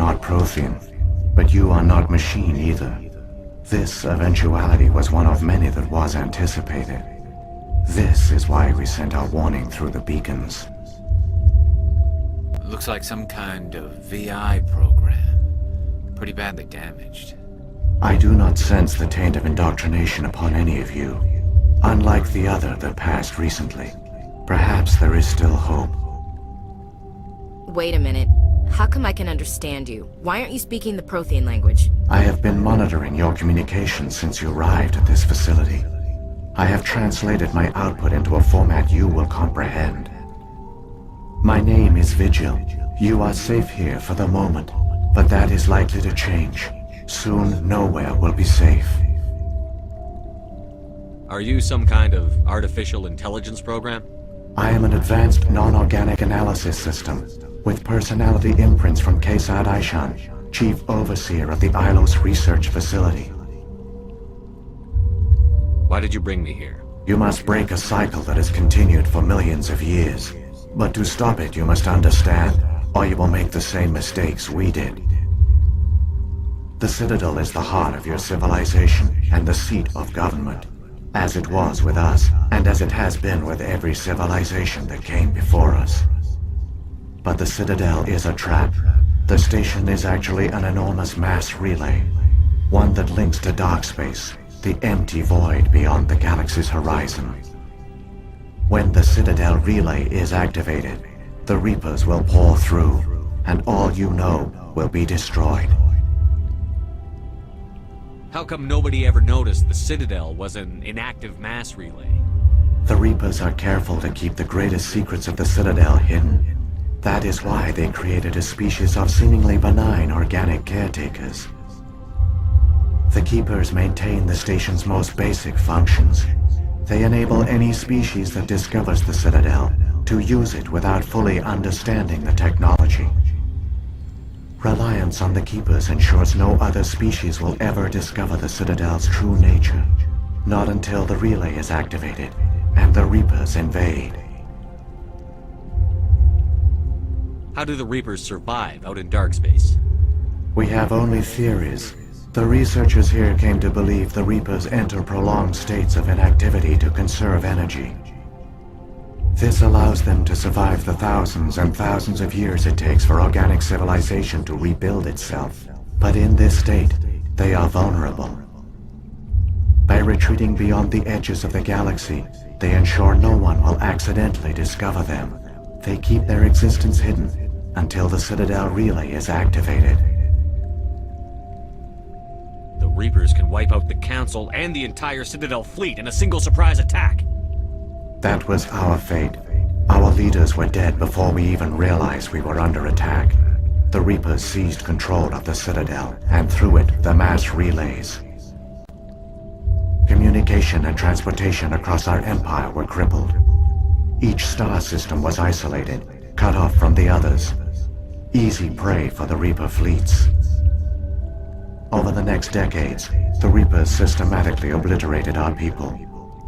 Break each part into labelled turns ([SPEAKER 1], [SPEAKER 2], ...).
[SPEAKER 1] not Prothean, but you are not machine either. This eventuality was one of many that was anticipated. This is why we sent our warning through the beacons.
[SPEAKER 2] Looks like some kind of VI program. Pretty badly damaged.
[SPEAKER 1] I do not sense the taint of indoctrination upon any of you. Unlike the other that passed recently. Perhaps there is still hope.
[SPEAKER 3] Wait a minute. How come I can understand you? Why aren't you speaking the Prothean language?
[SPEAKER 1] I have been monitoring your communications since you arrived at this facility. I have translated my output into a format you will comprehend. My name is Vigil. You are safe here for the moment, but that is likely to change. Soon, nowhere will be safe.
[SPEAKER 4] Are you some kind of artificial intelligence program?
[SPEAKER 1] I am an advanced non-organic analysis system, with personality imprints from Kesad Aishan, Chief Overseer of the Illos Research Facility.
[SPEAKER 4] Why did you bring me here?
[SPEAKER 1] You must break a cycle that has continued for millions of years. But to stop it, you must understand, or you will make the same mistakes we did. The Citadel is the heart of your civilization and the seat of government, as it was with us, and as it has been with every civilization that came before us. But the Citadel is a trap. The station is actually an enormous mass relay, one that links to dark space, the empty void beyond the galaxy's horizon. When the Citadel relay is activated, the Reapers will pour through, and all you know will be destroyed.
[SPEAKER 4] How come nobody ever noticed the Citadel was an inactive mass relay?
[SPEAKER 1] The Reapers are careful to keep the greatest secrets of the Citadel hidden. That is why they created a species of seemingly benign organic caretakers. The Keepers maintain the station's most basic functions. They enable any species that discovers the Citadel to use it without fully understanding the technology. Reliance on the Keepers ensures no other species will ever discover the Citadel's true nature. Not until the relay is activated and the Reapers invade.
[SPEAKER 4] How do the Reapers survive out in dark space?
[SPEAKER 1] We have only theories. The researchers here came to believe the Reapers enter prolonged states of inactivity to conserve energy. This allows them to survive the thousands and thousands of years it takes for organic civilization to rebuild itself. But in this state, they are vulnerable. By retreating beyond the edges of the galaxy, they ensure no one will accidentally discover them. They keep their existence hidden until the Citadel relay is activated.
[SPEAKER 4] The Reapers can wipe out the Council and the entire Citadel fleet in a single surprise attack.
[SPEAKER 1] That was our fate. Our leaders were dead before we even realized we were under attack. The Reapers seized control of the Citadel, and through it, the mass relays. Communication and transportation across our empire were crippled. Each star system was isolated, cut off from the others. Easy prey for the Reaper fleets. Over the next decades, the Reapers systematically obliterated our people.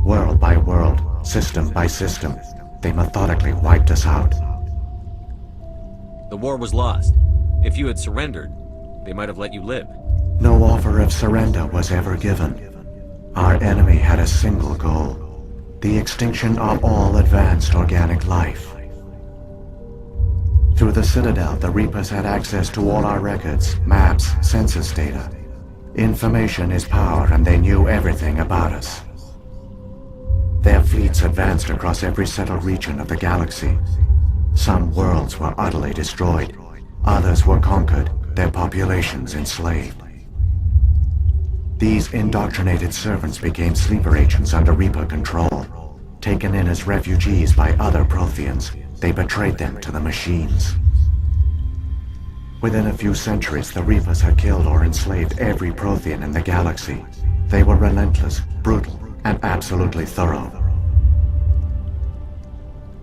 [SPEAKER 1] World by world, system by system, they methodically wiped us out.
[SPEAKER 4] The war was lost. If you had surrendered, they might have let you live.
[SPEAKER 1] No offer of surrender was ever given. Our enemy had a single goal: the extinction of all advanced organic life. Through the Citadel, the Reapers had access to all our records, maps, census data. Information is power, and they knew everything about us. Their fleets advanced across every settled region of the galaxy. Some worlds were utterly destroyed. Others were conquered, their populations enslaved. These indoctrinated servants became sleeper agents under Reaper control. Taken in as refugees by other Protheans, they betrayed them to the machines. Within a few centuries, the Reapers had killed or enslaved every Prothean in the galaxy. They were relentless, brutal, and absolutely thorough.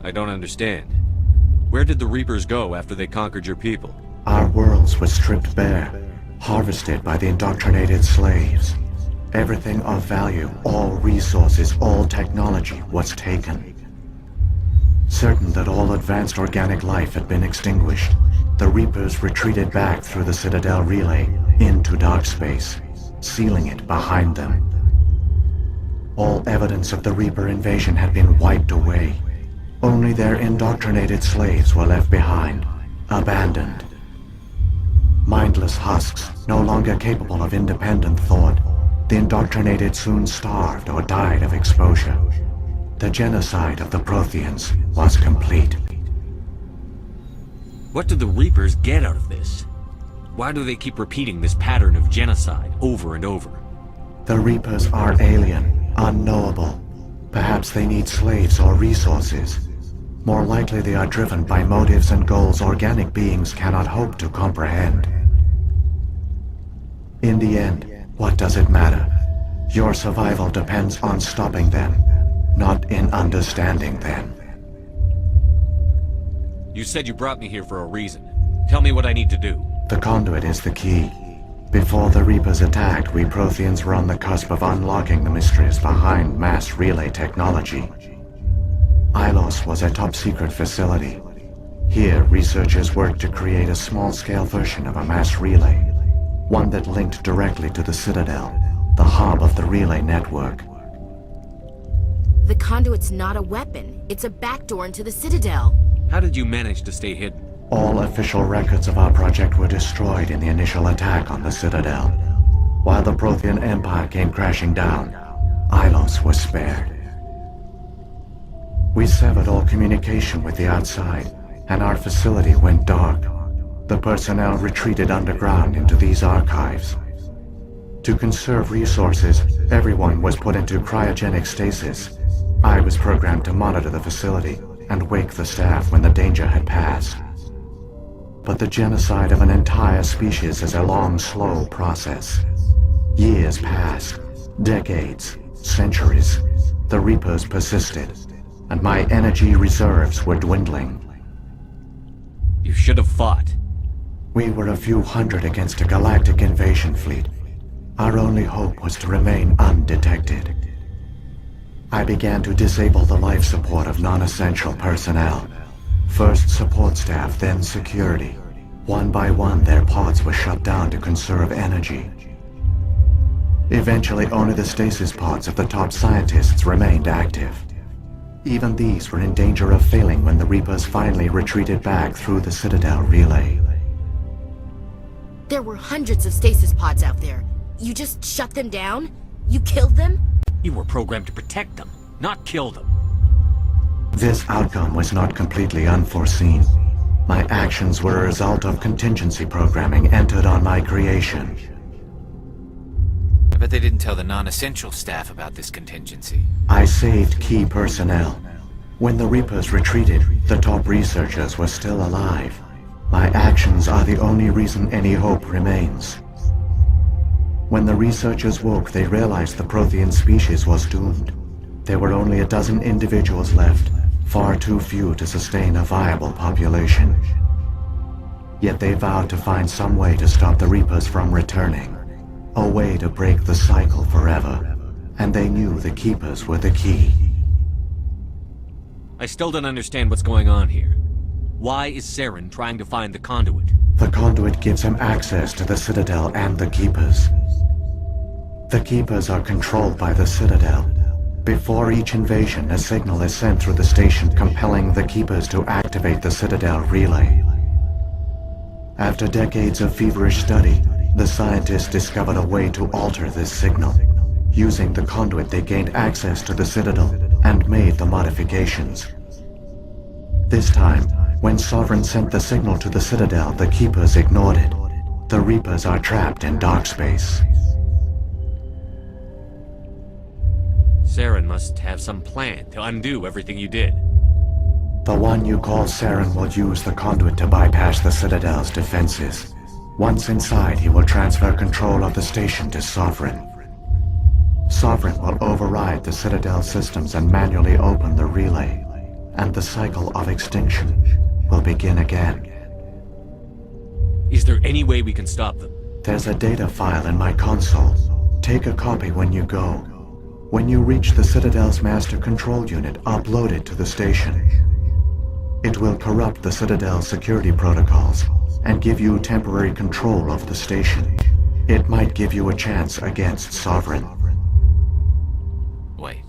[SPEAKER 4] I don't understand. Where did the Reapers go after they conquered your people?
[SPEAKER 1] Our worlds were stripped bare, harvested by the indoctrinated slaves. Everything of value, all resources, all technology was taken. Certain that all advanced organic life had been extinguished, the Reapers retreated back through the Citadel relay into dark space, sealing it behind them. All evidence of the Reaper invasion had been wiped away. Only their indoctrinated slaves were left behind, abandoned. Mindless husks, no longer capable of independent thought, the indoctrinated soon starved or died of exposure. The genocide of the Protheans was complete.
[SPEAKER 4] What do the Reapers get out of this? Why do they keep repeating this pattern of genocide over and over?
[SPEAKER 1] The Reapers are alien, unknowable. Perhaps they need slaves or resources. More likely they are driven by motives and goals organic beings cannot hope to comprehend. In the end, what does it matter? Your survival depends on stopping them, not in understanding them.
[SPEAKER 4] You said you brought me here for a reason. Tell me what I need to do.
[SPEAKER 1] The conduit is the key. Before the Reapers attacked, we Protheans were on the cusp of unlocking the mysteries behind mass relay technology. Illos was a top-secret facility. Here, researchers worked to create a small-scale version of a mass relay, one that linked directly to the Citadel, the hub of the relay network.
[SPEAKER 3] The conduit's not a weapon. It's a backdoor into the Citadel.
[SPEAKER 4] How did you manage to stay hidden?
[SPEAKER 1] All official records of our project were destroyed in the initial attack on the Citadel. While the Prothean Empire came crashing down, Illos was spared. We severed all communication with the outside, and our facility went dark. The personnel retreated underground into these archives. To conserve resources, everyone was put into cryogenic stasis. I was programmed to monitor the facility and wake the staff when the danger had passed. But the genocide of an entire species is a long, slow process. Years passed, decades, centuries. The Reapers persisted, and my energy reserves were dwindling.
[SPEAKER 4] You should have fought.
[SPEAKER 1] We were a few hundred against a galactic invasion fleet. Our only hope was to remain undetected. I began to disable the life support of non-essential personnel. First support staff, then security. One by one, their pods were shut down to conserve energy. Eventually, only the stasis pods of the top scientists remained active. Even these were in danger of failing when the Reapers finally retreated back through the Citadel relay.
[SPEAKER 3] There were hundreds of stasis pods out there. You just shut them down? You killed them?
[SPEAKER 4] You were programmed to protect them, not kill them.
[SPEAKER 1] This outcome was not completely unforeseen. My actions were a result of contingency programming entered on my creation.
[SPEAKER 2] I bet they didn't tell the non-essential staff about this contingency.
[SPEAKER 1] I saved key personnel. When the Reapers retreated, the top researchers were still alive. My actions are the only reason any hope remains. When the researchers woke, they realized the Prothean species was doomed. There were only a dozen individuals left, far too few to sustain a viable population. Yet they vowed to find some way to stop the Reapers from returning. A way to break the cycle forever. And they knew the Keepers were the key.
[SPEAKER 4] I still don't understand what's going on here. Why is Saren trying to find the conduit?
[SPEAKER 1] The conduit gives him access to the Citadel and the Keepers. The Keepers are controlled by the Citadel. Before each invasion, a signal is sent through the station compelling the Keepers to activate the Citadel relay. After decades of feverish study, the scientists discovered a way to alter this signal. Using the conduit, they gained access to the Citadel and made the modifications. This time, when Sovereign sent the signal to the Citadel, the Keepers ignored it. The Reapers are trapped in dark space.
[SPEAKER 4] Saren must have some plan to undo everything you did.
[SPEAKER 1] The one you call Saren will use the conduit to bypass the Citadel's defenses. Once inside, he will transfer control of the station to Sovereign. Sovereign will override the Citadel systems and manually open the relay, and the cycle of extinction will begin again.
[SPEAKER 4] Is there any way we can stop them?
[SPEAKER 1] There's a data file in my console. Take a copy when you go. When you reach the Citadel's master control unit, upload it to the station. It will corrupt the Citadel's security protocols and give you temporary control of the station. It might give you a chance against Sovereign.
[SPEAKER 2] Wait.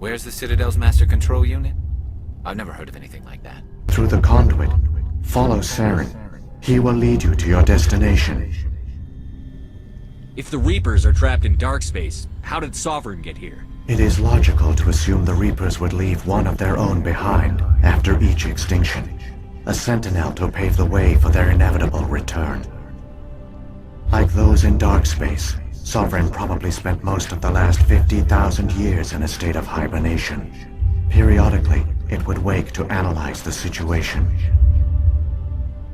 [SPEAKER 2] Where's the Citadel's master control unit? I've never heard of anything like that.
[SPEAKER 1] Through the conduit, follow Saren. He will lead you to your destination.
[SPEAKER 4] If the Reapers are trapped in dark space, how did Sovereign get here?
[SPEAKER 1] It is logical to assume the Reapers would leave one of their own behind after each extinction. A sentinel to pave the way for their inevitable return. Like those in dark space, Sovereign probably spent most of the last 50,000 years in a state of hibernation. Periodically, it would wake to analyze the situation.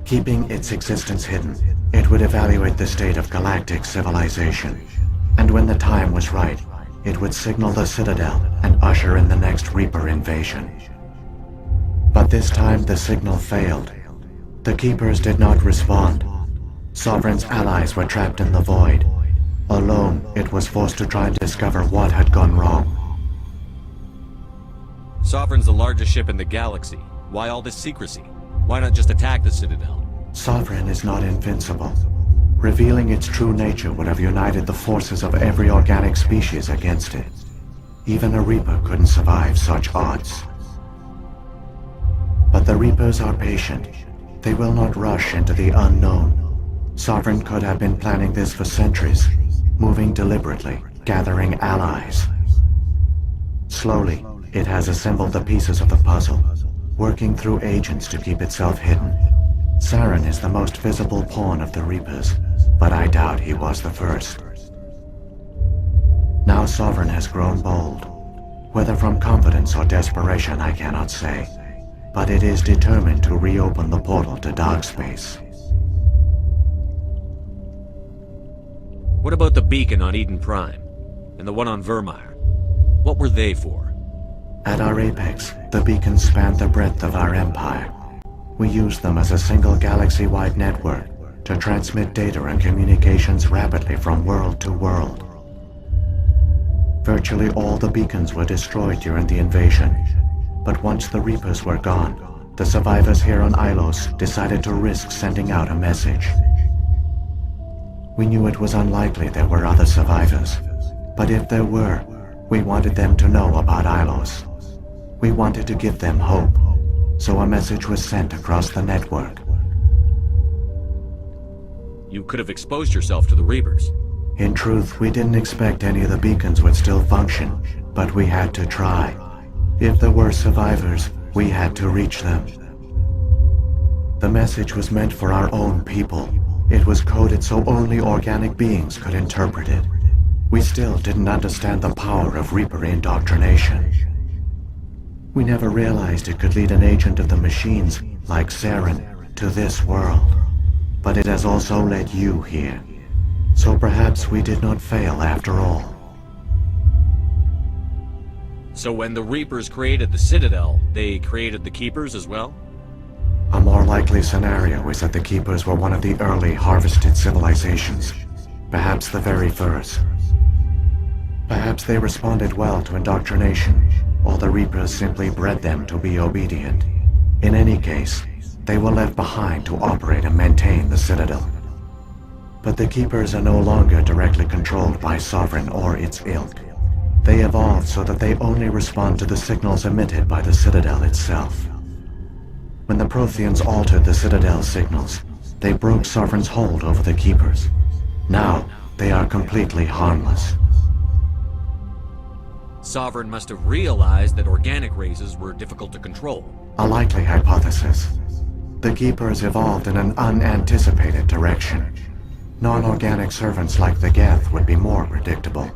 [SPEAKER 1] Keeping its existence hidden, it would evaluate the state of galactic civilization. And when the time was right, it would signal the Citadel and usher in the next Reaper invasion. But this time the signal failed. The Keepers did not respond. Sovereign's allies were trapped in the void. Alone, it was forced to try and discover what had gone wrong.
[SPEAKER 4] Sovereign's the largest ship in the galaxy. Why all this secrecy? Why not just attack the Citadel?
[SPEAKER 1] Sovereign is not invincible. Revealing its true nature would have united the forces of every organic species against it. Even a Reaper couldn't survive such odds. But the Reapers are patient. They will not rush into the unknown. Sovereign could have been planning this for centuries, moving deliberately, gathering allies. Slowly, it has assembled the pieces of the puzzle, working through agents to keep itself hidden. Saren is the most visible pawn of the Reapers, but I doubt he was the first. Now Sovereign has grown bold. Whether from confidence or desperation, I cannot say. But it is determined to reopen the portal to dark space.
[SPEAKER 4] What about the beacon on Eden Prime? And the one on Vermeer? What were they for?
[SPEAKER 1] At our apex, the beacons spanned the breadth of our empire. We used them as a single galaxy-wide network to transmit data and communications rapidly from world to world. Virtually all the beacons were destroyed during the invasion, but once the Reapers were gone, the survivors here on Illos decided to risk sending out a message. We knew it was unlikely there were other survivors, but if there were, we wanted them to know about Illos. We wanted to give them hope, so a message was sent across the network.
[SPEAKER 4] You could have exposed yourself to the Reapers.
[SPEAKER 1] In truth, we didn't expect any of the beacons would still function, but we had to try. If there were survivors, we had to reach them. The message was meant for our own people. It was coded so only organic beings could interpret it. We still didn't understand the power of Reaper indoctrination. We never realized it could lead an agent of the machines, like Saren, to this world. But it has also led you here. So perhaps we did not fail after all.
[SPEAKER 4] So when the Reapers created the Citadel, they created the Keepers as well?
[SPEAKER 1] A more likely scenario is that the Keepers were one of the early harvested civilizations. Perhaps the very first. Perhaps they responded well to indoctrination, or the Reapers simply bred them to be obedient. In any case, they were left behind to operate and maintain the Citadel. But the Keepers are no longer directly controlled by Sovereign or its ilk. They evolved so that they only respond to the signals emitted by the Citadel itself. When the Protheans altered the Citadel's signals, they broke Sovereign's hold over the Keepers. Now, they are completely harmless.
[SPEAKER 4] Sovereign must have realized that organic races were difficult to control.
[SPEAKER 1] A likely hypothesis. The Keepers evolved in an unanticipated direction. Non-organic servants like the Geth would be more predictable.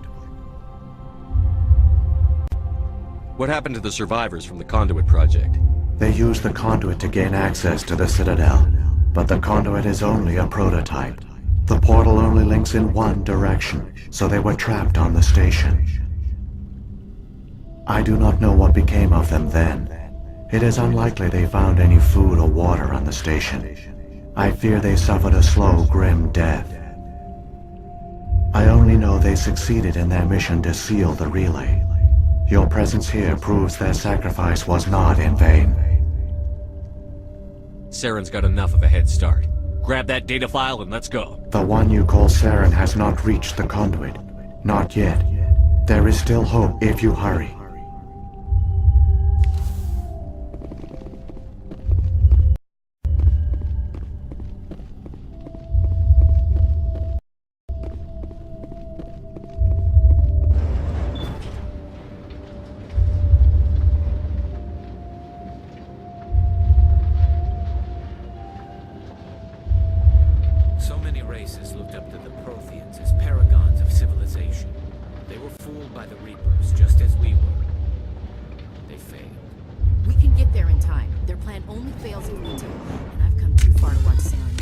[SPEAKER 4] What happened to the survivors from the Conduit Project?
[SPEAKER 1] They used the conduit to gain access to the Citadel, but the conduit is only a prototype. The portal only links in one direction, so they were trapped on the station. I do not know what became of them then. It is unlikely they found any food or water on the station. I fear they suffered a slow, grim death. I only know they succeeded in their mission to seal the relay. Your presence here proves their sacrifice was not in vain.
[SPEAKER 4] Saren's got enough of a head start. Grab that data file and let's go.
[SPEAKER 1] The one you call Saren has not reached the conduit. Not yet. There is still hope if you hurry.
[SPEAKER 2] So many races looked up to the Protheans as paragons of civilization. They were fooled by the Reapers, just as we were. They failed.
[SPEAKER 3] We can get there in time. Their plan only fails if we do. And I've come too far to watch Saren win.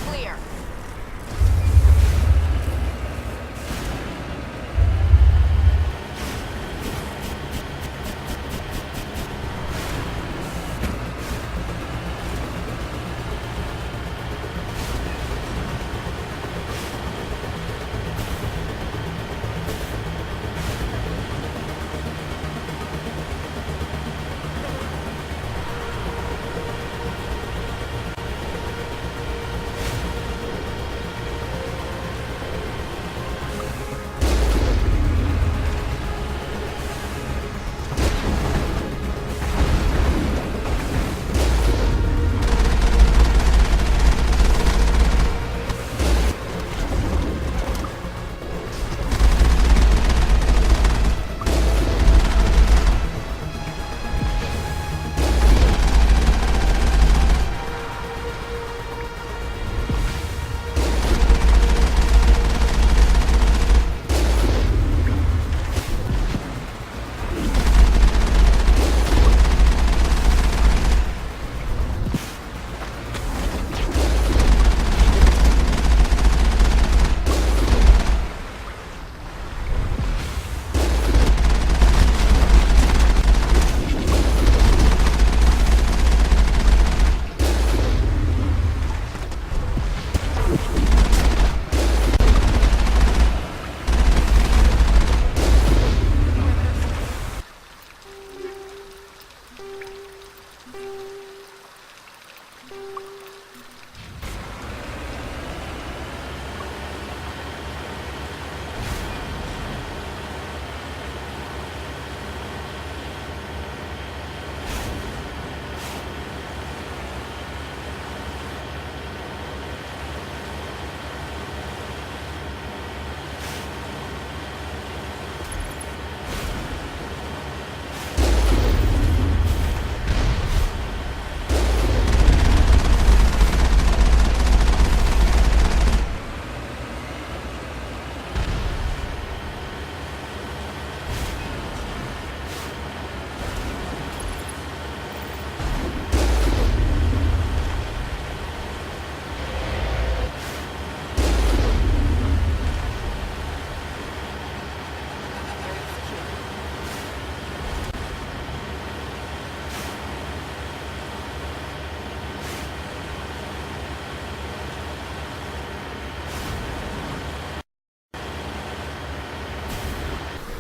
[SPEAKER 3] Clear.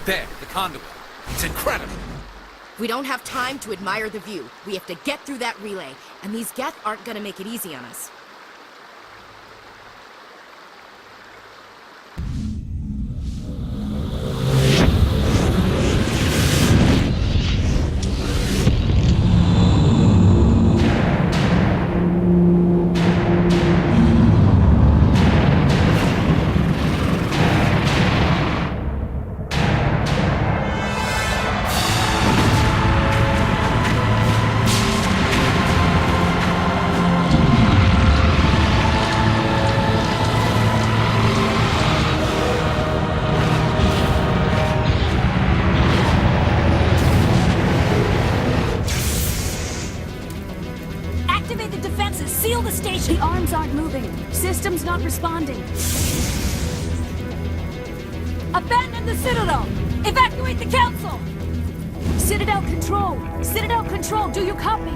[SPEAKER 2] There, the conduit. It's incredible.
[SPEAKER 3] We don't have time to admire the view. We have to get through that relay, and these Geth aren't gonna make it easy on us.
[SPEAKER 5] Activate the defenses! Seal the station! The arms aren't moving. System's not responding. Abandon the Citadel! Evacuate the Council! Citadel Control! Citadel Control, do you copy?